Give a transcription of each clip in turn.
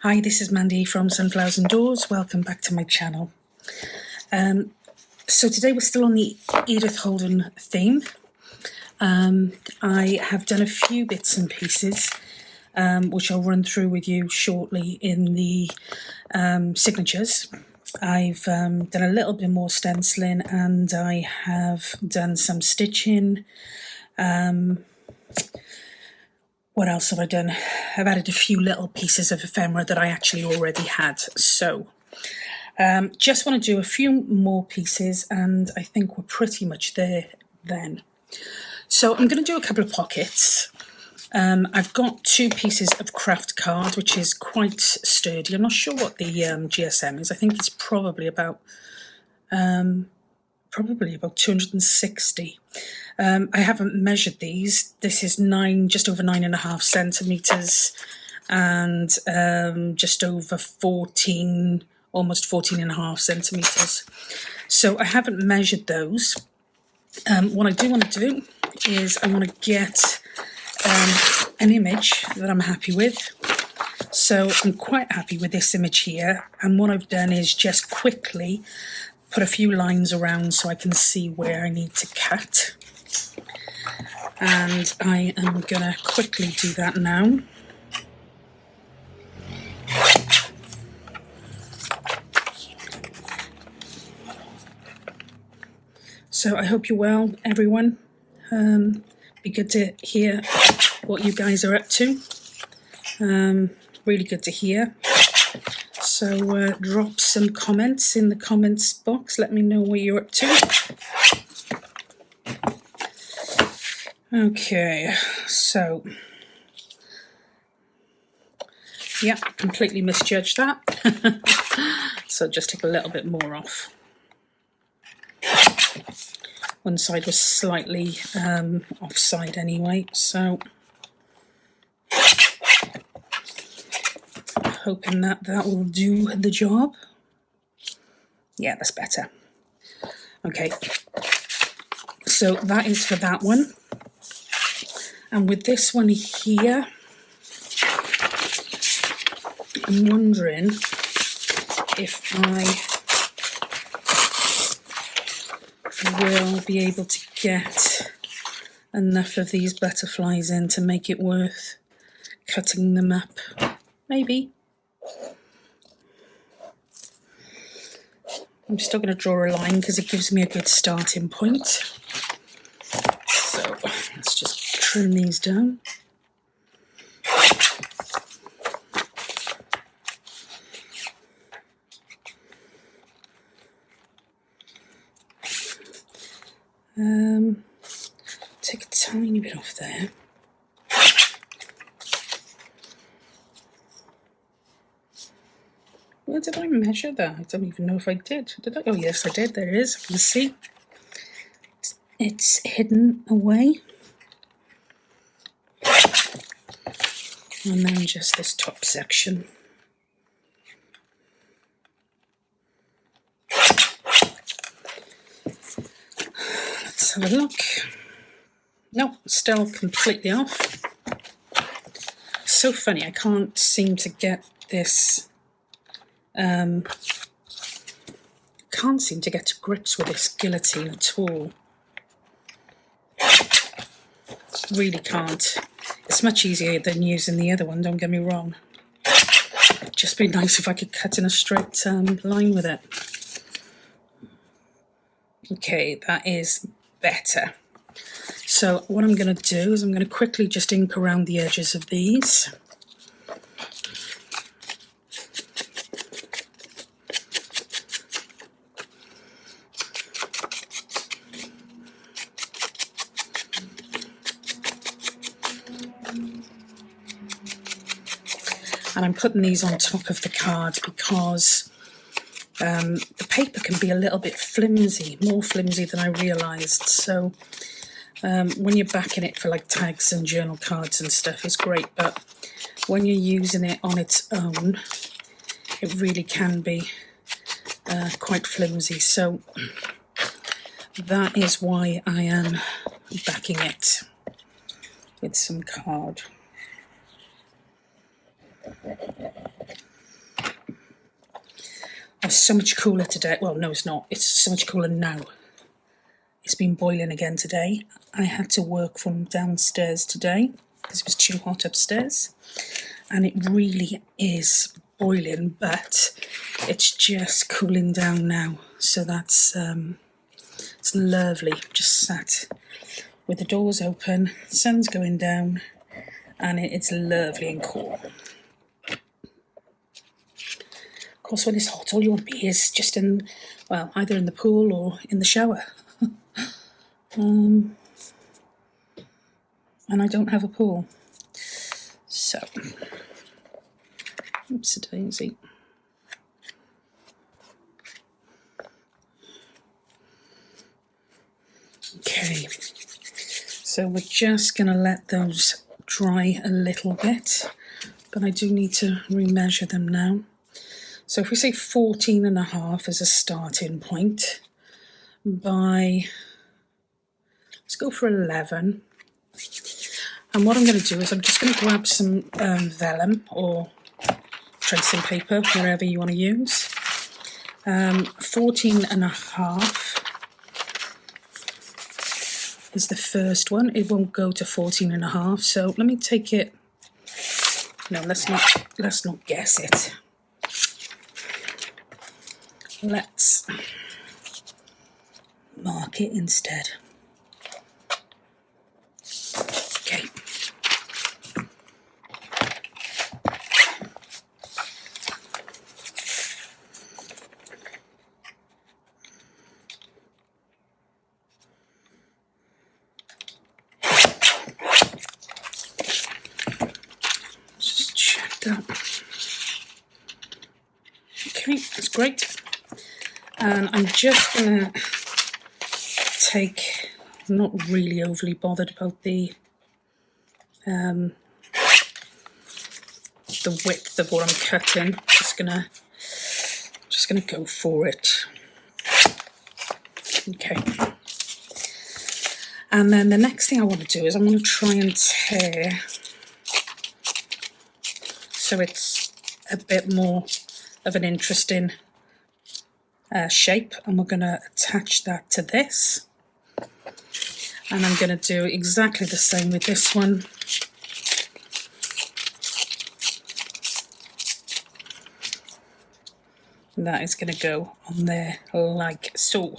Hi, this is Mandy from Sunflowers and Doors. Welcome back to my channel. So today we're still on the Edith Holden theme. I have done a few bits and pieces, which I'll run through with you shortly in the signatures. I've done a little bit more stenciling and I have done some stitching. What else have I done? I've added a few little pieces of ephemera that I actually already had. So just want to do a few more pieces and I think we're pretty much there then. So I'm going to do a couple of pockets. I've got two pieces of craft card, which is quite sturdy. I'm not sure what the GSM is. I think it's probably about 260. I haven't measured these. This is just over 9.5 centimeters and just over 14, almost 14.5 centimeters. So I haven't measured those. What I do want to do is I want to get an image that I'm happy with. So I'm quite happy with this image here. And what I've done is just quickly put a few lines around so I can see where I need to cut. And I am going to quickly do that now. So I hope you're well, everyone. Be good to hear what you guys are up to. Really good to hear. So drop some comments in the comments box. Let me know what you're up to. Okay, so yeah, completely misjudged that. So just take a little bit more off. One side was slightly offside anyway, so hoping that will do the job. Yeah, that's better. Okay, so that is for that one. And with this one here, I'm wondering if I will be able to get enough of these butterflies in to make it worth cutting them up. Maybe. I'm still going to draw a line because it gives me a good starting point. So let's just trim these down. Take a tiny bit off there. Where did I measure that? I don't even know if I did. Did I? Oh yes, I did. There it is. I can see. It's hidden away. And then just this top section. Let's have a look. Nope, still completely off. So funny, I can't seem to get this, can't seem to get to grips with this guillotine at all. Really can't. It's much easier than using the other one, don't get me wrong. It'd just be nice if I could cut in a straight line with it. Okay, that is better. So what I'm going to do is I'm going to quickly just ink around the edges of these. And I'm putting these on top of the card because the paper can be a little bit flimsy, more flimsy than I realised. So when you're backing it for like tags and journal cards and stuff, it's great, but when you're using it on its own, it really can be quite flimsy. So that is why I am backing it with some card. It's so much cooler today. Well, no, it's not. It's so much cooler now. It's been boiling again today. I had to work from downstairs today because it was too hot upstairs. And it really is boiling, but it's just cooling down now. So that's it's lovely. Just sat with the doors open, sun's going down, and it's lovely and cool. Of course, when it's hot, all you want to be is just in, well, either in the pool or in the shower. And I don't have a pool. So, oopsie-daisy. Okay, so we're just going to let those dry a little bit, but I do need to remeasure them now. So if we say 14.5 as a starting point, let's go for 11. And what I'm going to do is I'm just going to grab some vellum or tracing paper, whatever you want to use. 14.5 is the first one. It won't go to 14.5, so let me take it. No, let's not guess it. Let's mark it instead. Okay. Just check that. Okay, that's great. And I'm just going to I'm not really overly bothered about the width of what I'm cutting. Just gonna go for it. Okay. And then the next thing I want to do is I'm going to try and tear so it's a bit more of an interesting shape, and we're going to attach that to this. And I'm going to do exactly the same with this one. And that is going to go on there like so.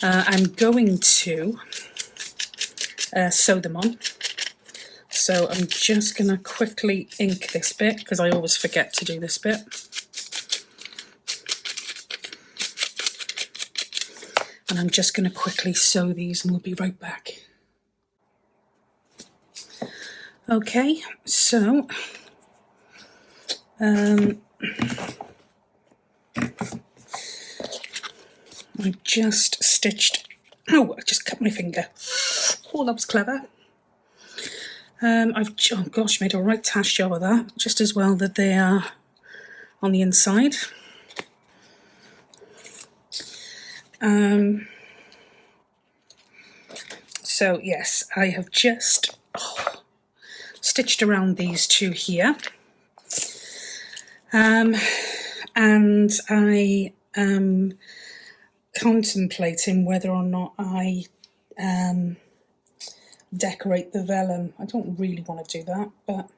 I'm going to sew them on. So I'm just going to quickly ink this bit because I always forget to do this bit. And I'm just going to quickly sew these and we'll be right back. Okay, so I just stitched, I just cut my finger. Oh, that was clever. I've, oh gosh, made a right tash job of that, just as well that they are on the inside. So yes, I have just stitched around these two here. And I am contemplating whether or not I decorate the vellum. I don't really want to do that, but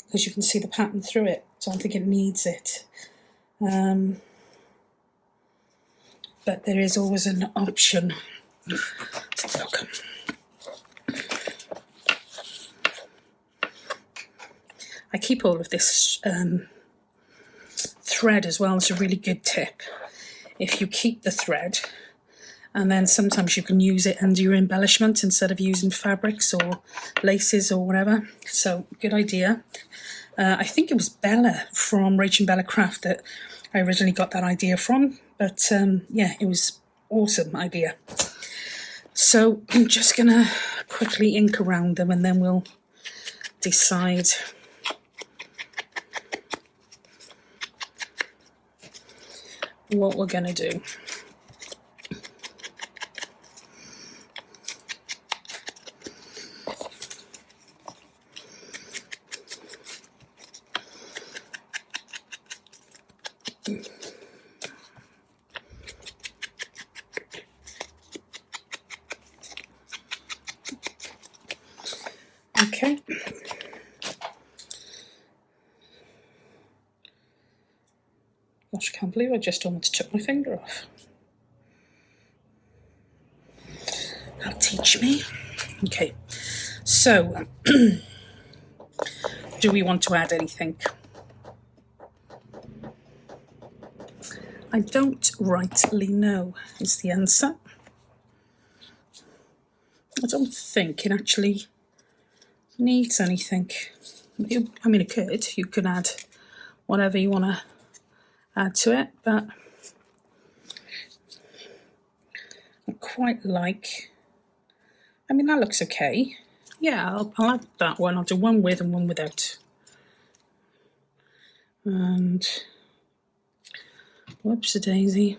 because you can see the pattern through it, so I don't think it needs it. But there is always an option. Let's have a look. I keep all of this thread as well. It's a really good tip. If you keep the thread, and then sometimes you can use it under your embellishment instead of using fabrics or laces or whatever. So, good idea. I think it was Bella from Rach and Bella Craft that I originally got that idea from. But yeah, it was awesome idea. So I'm just going to quickly ink around them and then we'll decide what we're going to do. Okay. Gosh, I can't believe I just almost took my finger off. That'll teach me. Okay, so do we want to add anything? I don't rightly know is the answer. I don't think it actually needs anything. I mean, it could. You can add whatever you want to add to it, but I quite like, I mean, that looks okay. Yeah, I'll add that one. I'll do one with and one without. And whoops-a-daisy.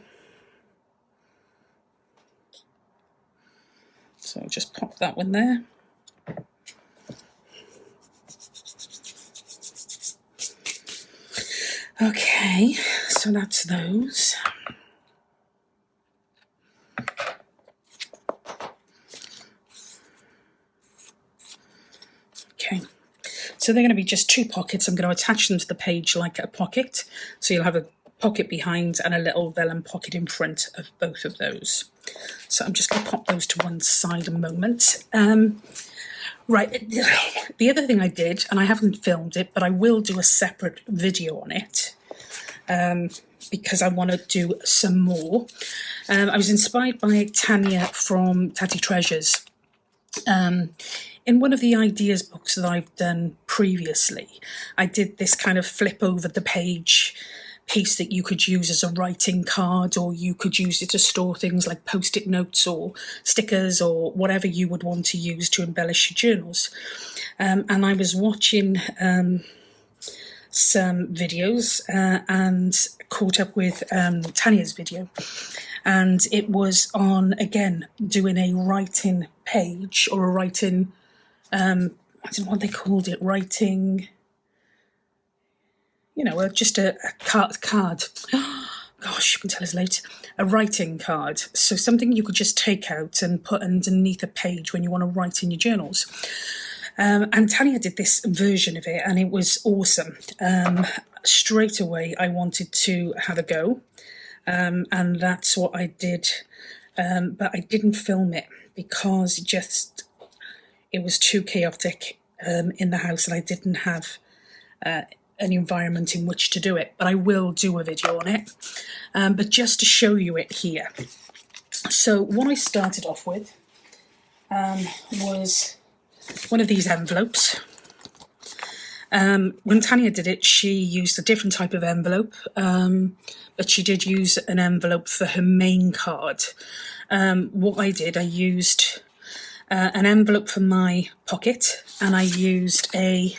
So just pop that one there. Okay, so that's those. Okay, so they're going to be just 2 pockets. I'm going to attach them to the page like a pocket. So you'll have a pocket behind and a little vellum pocket in front of both of those. So I'm just going to pop those to one side a moment. Right, the other thing I did, and I haven't filmed it, but I will do a separate video on it because I want to do some more. I was inspired by Tanya from Tatty Treasures. In one of the ideas books that I've done previously, I did this kind of flip over the page piece that you could use as a writing card, or you could use it to store things like post-it notes or stickers or whatever you would want to use to embellish your journals. And I was watching some videos and caught up with Tanya's video, and it was on, again, doing a writing page or a writing, I don't know what they called it, writing, you know, just a card. Gosh, you can tell it's late. A writing card. So something you could just take out and put underneath a page when you want to write in your journals. And Tanya did this version of it, and it was awesome. Straight away, I wanted to have a go, and that's what I did. But I didn't film it because it was too chaotic in the house, and I didn't have an environment in which to do it, but I will do a video on it. But just to show you it here. So what I started off with was one of these envelopes. When Tanya did it, she used a different type of envelope, but she did use an envelope for her main card. What I did, I used an envelope for my pocket, and I used a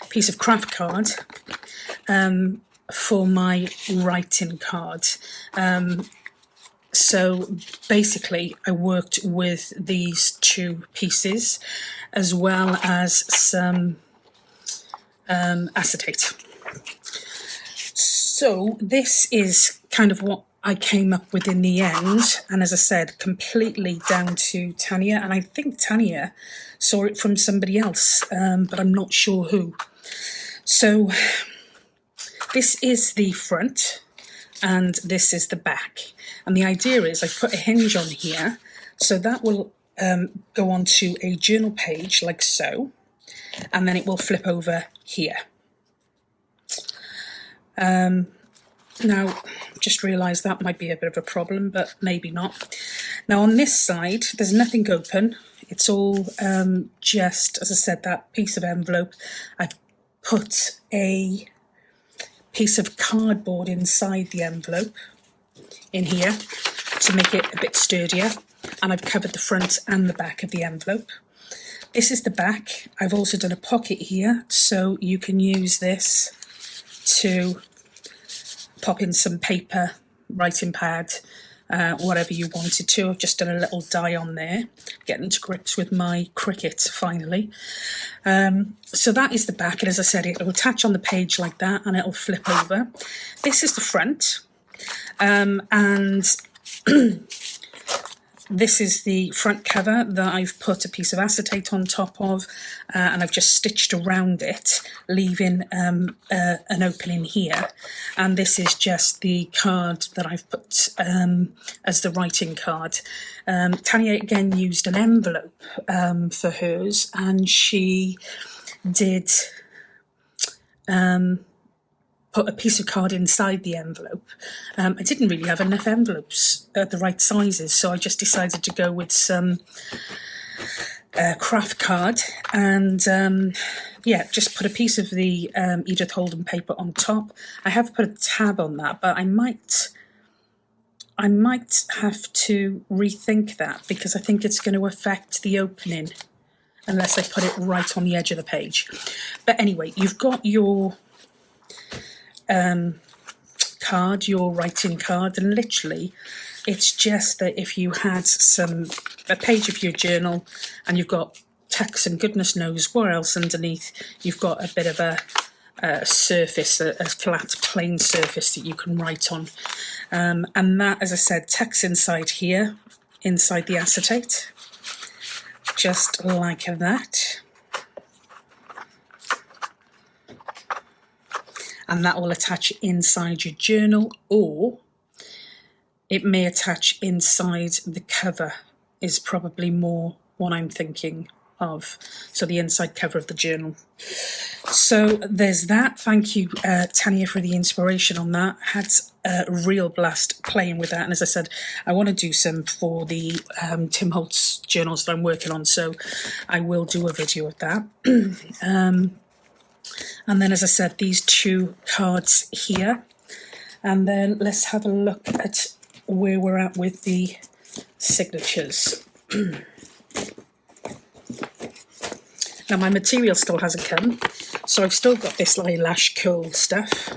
piece of craft card for my writing card. So basically I worked with these 2 pieces as well as some acetate. So this is kind of what I came up with in the end, and as I said, completely down to Tanya, and I think Tanya saw it from somebody else, but I'm not sure who. So this is the front and this is the back, and the idea is I put a hinge on here, so that will go onto a journal page like so, and then it will flip over here. Now, just realised that might be a bit of a problem, but maybe not. Now on this side, there's nothing open. It's all just, as I said, that piece of envelope. I've put a piece of cardboard inside the envelope in here to make it a bit sturdier, and I've covered the front and the back of the envelope. This is the back. I've also done a pocket here, so you can use this to pop in some paper, writing pad, whatever you wanted to. I've just done a little die on there, getting to grips with my Cricut finally. So that is the back, and as I said, it'll attach on the page like that, and it'll flip over. This is the front, and This is the front cover that I've put a piece of acetate on top of, and I've just stitched around it, leaving an opening here. And this is just the card that I've put as the writing card. Tanya again used an envelope for hers, and she did put a piece of card inside the envelope. I didn't really have enough envelopes at the right sizes, so I just decided to go with some craft card, and yeah, just put a piece of the Edith Holden paper on top. I have put a tab on that, but I might have to rethink that, because I think it's going to affect the opening unless I put it right on the edge of the page. But anyway, you've got your card, your writing card, and literally it's just that if you had a page of your journal and you've got text and goodness knows what else underneath, you've got a bit of a surface, a flat plain surface that you can write on, and that, as I said, text inside here, inside the acetate, just like that. And that will attach inside your journal, or it may attach inside the cover, is probably more what I'm thinking of. So the inside cover of the journal. So there's that. Thank you, Tanya, for the inspiration on that. Had a real blast playing with that. And as I said, I want to do some for the Tim Holtz journals that I'm working on. So I will do a video of that. And then, as I said, these two cards here. And then let's have a look at where we're at with the signatures. Now, my material still hasn't come, so I've still got this eyelash curl stuff,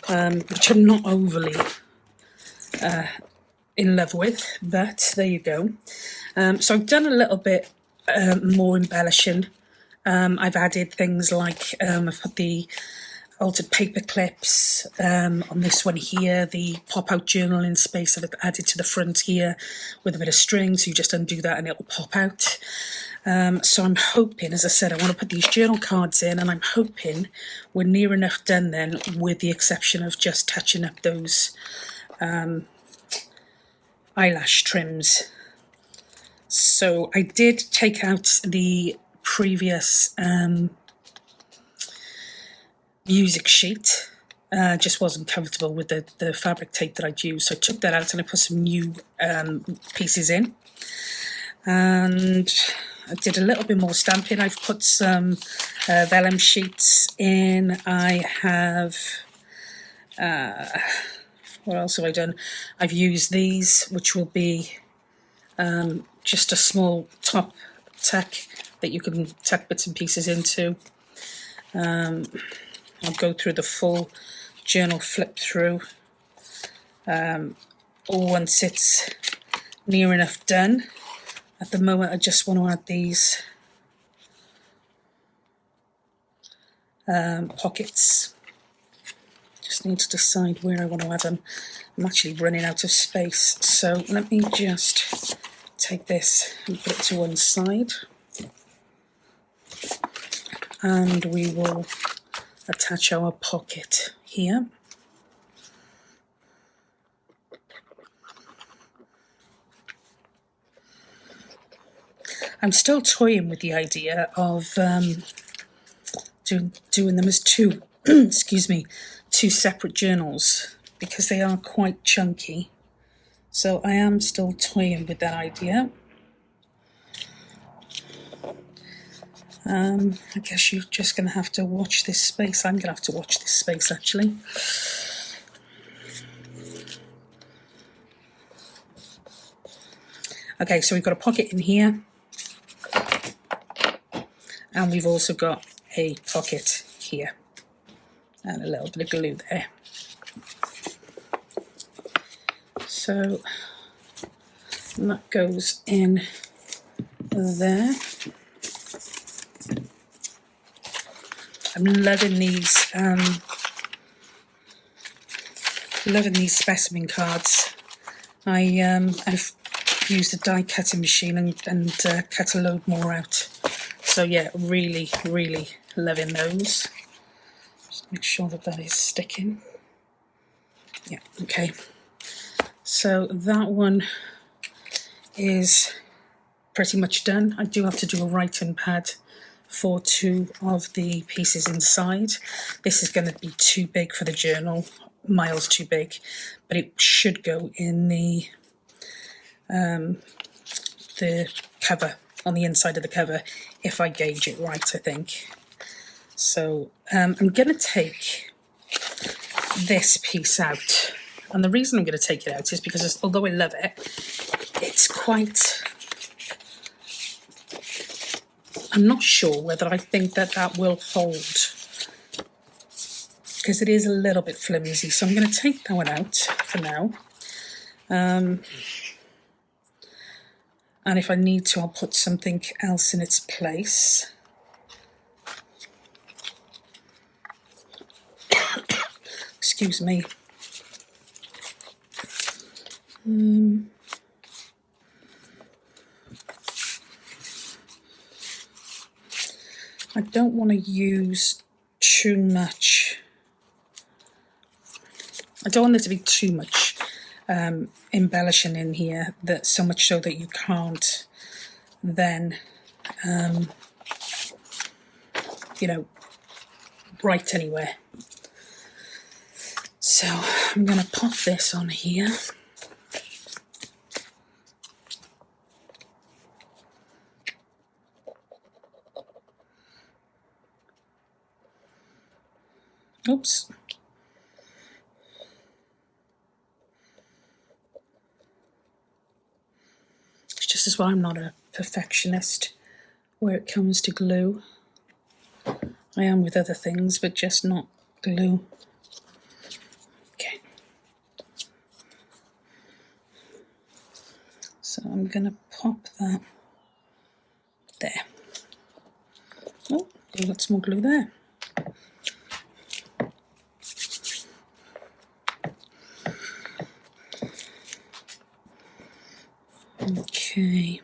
which I'm not overly in love with, but there you go. So I've done a little bit more embellishing. I've added things like I've put the altered paper clips on this one here, the pop-out journaling space I've added to the front here with a bit of string, so you just undo that and it'll pop out. So I'm hoping, as I said, I want to put these journal cards in, and I'm hoping we're near enough done then, with the exception of just touching up those eyelash trims. So I did take out the previous music sheet, just wasn't comfortable with the fabric tape that I'd used, so I took that out and I put some new pieces in, and I did a little bit more stamping. I've put some vellum sheets in. I have what else have I done? I've used these, which will be just a small top tack that you can tuck bits and pieces into. I'll go through the full journal flip through. Once it's near enough done, at the moment I just want to add these pockets. Just need to decide where I want to add them. I'm actually running out of space, so let me just take this and put it to one side, and we will attach our pocket here. I'm still toying with the idea of doing them as two, excuse me, two separate journals, because they are quite chunky. So I am still toying with that idea. I guess you're just going to have to watch this space. I'm going to have to watch this space, actually. Okay, so we've got a pocket in here, and we've also got a pocket here, and a little bit of glue there. So that goes in there. I'm loving these specimen cards. I've use the die cutting machine and cut a load more out. So yeah, really, really loving those. Just make sure that that is sticking. Yeah, okay. So that one is pretty much done. I do have to do a writing pad for 2 of the pieces inside. This is going to be too big for the journal, miles too big, but it should go in the cover, on the inside of the cover, if I gauge it right, I think. So I'm going to take this piece out, and the reason I'm going to take it out is because although I love it, it's quite... I'm not sure whether I think that that will hold, because it is a little bit flimsy, so I'm going to take that one out for now. And if I need to, I'll put something else in its place. Excuse me. I don't want to use too much. I don't want there to be too much embellishing in here, that so much so that you can't then, you know, write anywhere. So I'm going to pop this on here. Oops. It's just as well I'm not a perfectionist where it comes to glue. I am with other things, but just not glue. Okay. So I'm going to pop that there. Oh, we've got some more glue there. Okay.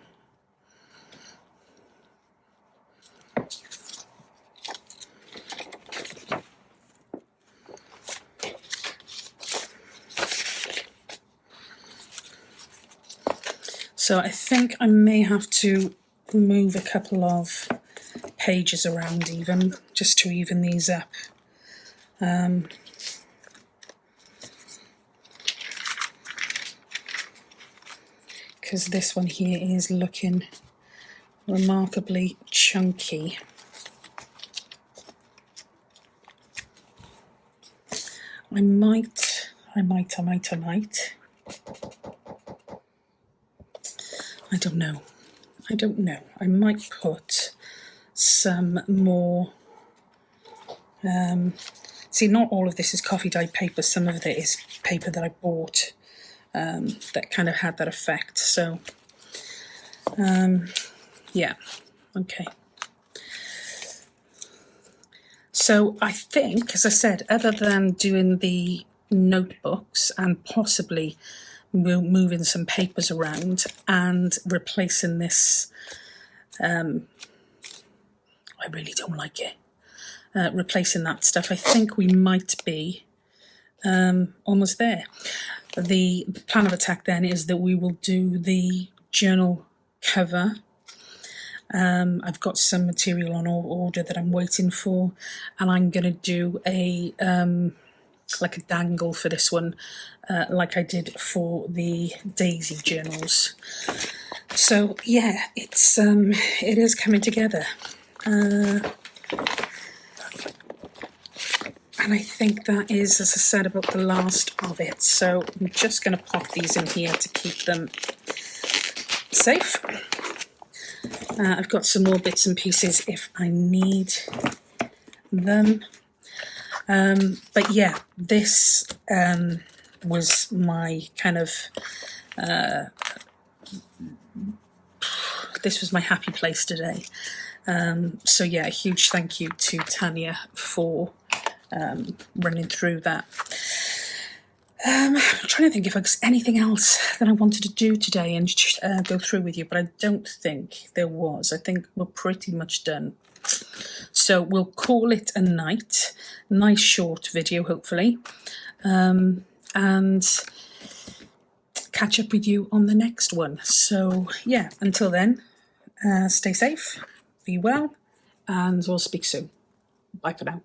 So I think I may have to move a couple of pages around even, just to even these up. Because this one here is looking remarkably chunky. I might. I don't know. I might put some more. See, not all of this is coffee dyed paper. Some of it is paper that I bought. That kind of had that effect. So, yeah, okay. So I think, as I said, other than doing the notebooks and possibly moving some papers around and replacing this, I really don't like it, replacing that stuff, I think we might be almost there. The plan of attack then is that we will do the journal cover. I've got some material on order that I'm waiting for, and I'm going to do a like a dangle for this one, like I did for the Daisy journals. So yeah, it is coming together. And I think that is, as I said, about the last of it. So I'm just going to pop these in here to keep them safe. I've got some more bits and pieces if I need them. But yeah, this was my kind of, this was my happy place today. So yeah, a huge thank you to Tanya for running through that. I'm trying to think if there's anything else that I wanted to do today and go through with you, but I don't think there was. I think we're pretty much done. So we'll call it a night. Nice short video, hopefully. And catch up with you on the next one. So yeah, until then, stay safe, be well, and we'll speak soon. Bye for now.